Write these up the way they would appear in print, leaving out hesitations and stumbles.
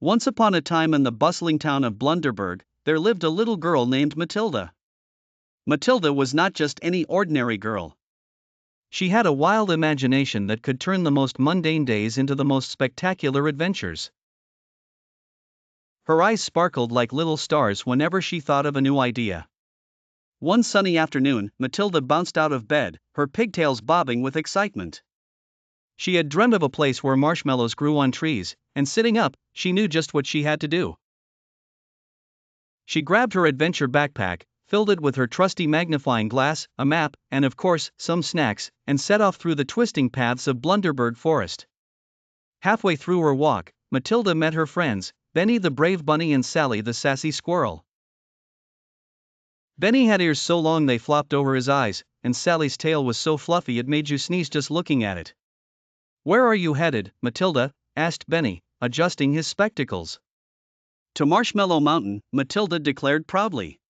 Once upon a time in the bustling town of Blunderberg, there lived a little girl named Matilda. Matilda was not just any ordinary girl. She had a wild imagination that could turn the most mundane days into the most spectacular adventures. Her eyes sparkled like little stars whenever she thought of a new idea. One sunny afternoon, Matilda bounced out of bed, her pigtails bobbing with excitement. She had dreamed of a place where marshmallows grew on trees, and sitting up, she knew just what she had to do. She grabbed her adventure backpack, filled it with her trusty magnifying glass, a map, and of course, some snacks, and set off through the twisting paths of Blunderberg Forest. Halfway through her walk, Matilda met her friends, Benny the brave bunny and Sally the sassy squirrel. Benny had ears so long they flopped over his eyes, and Sally's tail was so fluffy it made you sneeze just looking at it. "Where are you headed, Matilda?" asked Benny, adjusting his spectacles. "To Marshmallow Mountain," Matilda declared proudly.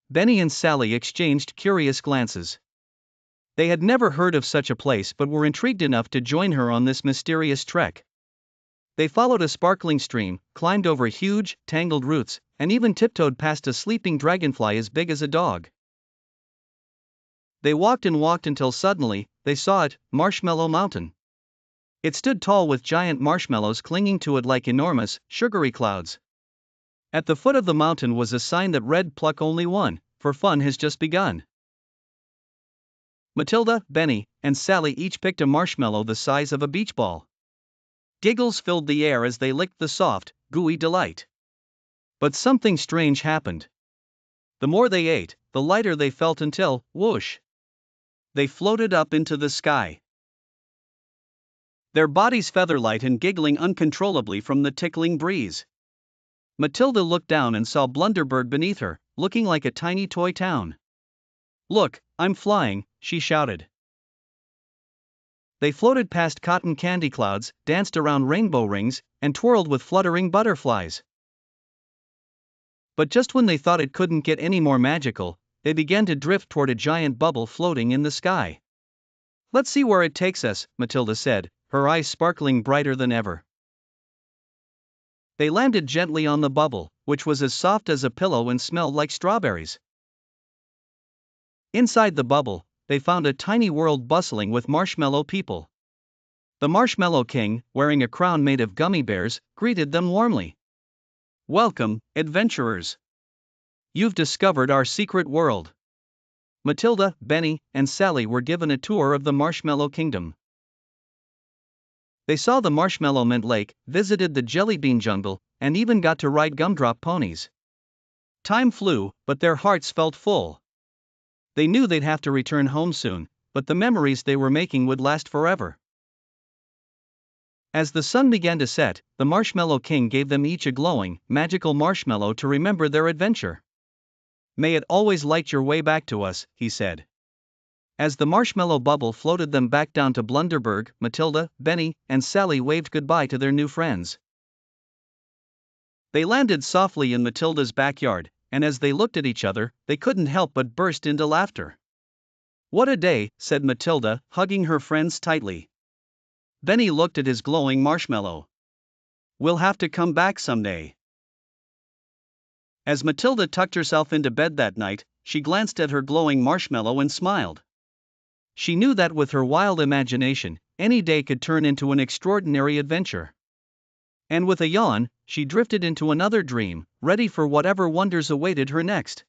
Benny and Sally exchanged curious glances. They had never heard of such a place but were intrigued enough to join her on this mysterious trek. They followed a sparkling stream, climbed over huge, tangled roots, and even tiptoed past a sleeping dragonfly as big as a dog. They walked and walked until suddenly, they saw it, Marshmallow Mountain. It stood tall with giant marshmallows clinging to it like enormous, sugary clouds. At the foot of the mountain was a sign that read "Pluck only one, for fun has just begun." Matilda, Benny, and Sally each picked a marshmallow the size of a beach ball. Giggles filled the air as they licked the soft, gooey delight. But something strange happened. The more they ate, the lighter they felt until, whoosh! They floated up into the sky. Their bodies featherlight and giggling uncontrollably from the tickling breeze. Matilda looked down and saw Blunderberg beneath her, looking like a tiny toy town. "Look, I'm flying," she shouted. They floated past cotton candy clouds, danced around rainbow rings, and twirled with fluttering butterflies. But just when they thought it couldn't get any more magical, they began to drift toward a giant bubble floating in the sky. "Let's see where it takes us," Matilda said, her eyes sparkling brighter than ever. They landed gently on the bubble, which was as soft as a pillow and smelled like strawberries. Inside the bubble, they found a tiny world bustling with marshmallow people. The Marshmallow King, wearing a crown made of gummy bears, greeted them warmly. "Welcome, adventurers. You've discovered our secret world." Matilda, Benny, and Sally were given a tour of the Marshmallow Kingdom. They saw the Marshmallow Mint Lake, visited the Jelly Bean Jungle, and even got to ride gumdrop ponies. Time flew, but their hearts felt full. They knew they'd have to return home soon, but the memories they were making would last forever. As the sun began to set, the Marshmallow King gave them each a glowing, magical marshmallow to remember their adventure. "May it always light your way back to us," he said. As the marshmallow bubble floated them back down to Blunderberg, Matilda, Benny, and Sally waved goodbye to their new friends. They landed softly in Matilda's backyard, and as they looked at each other, they couldn't help but burst into laughter. "What a day," said Matilda, hugging her friends tightly. Benny looked at his glowing marshmallow. "We'll have to come back someday." As Matilda tucked herself into bed that night, she glanced at her glowing marshmallow and smiled. She knew that with her wild imagination, any day could turn into an extraordinary adventure. And with a yawn, she drifted into another dream, ready for whatever wonders awaited her next.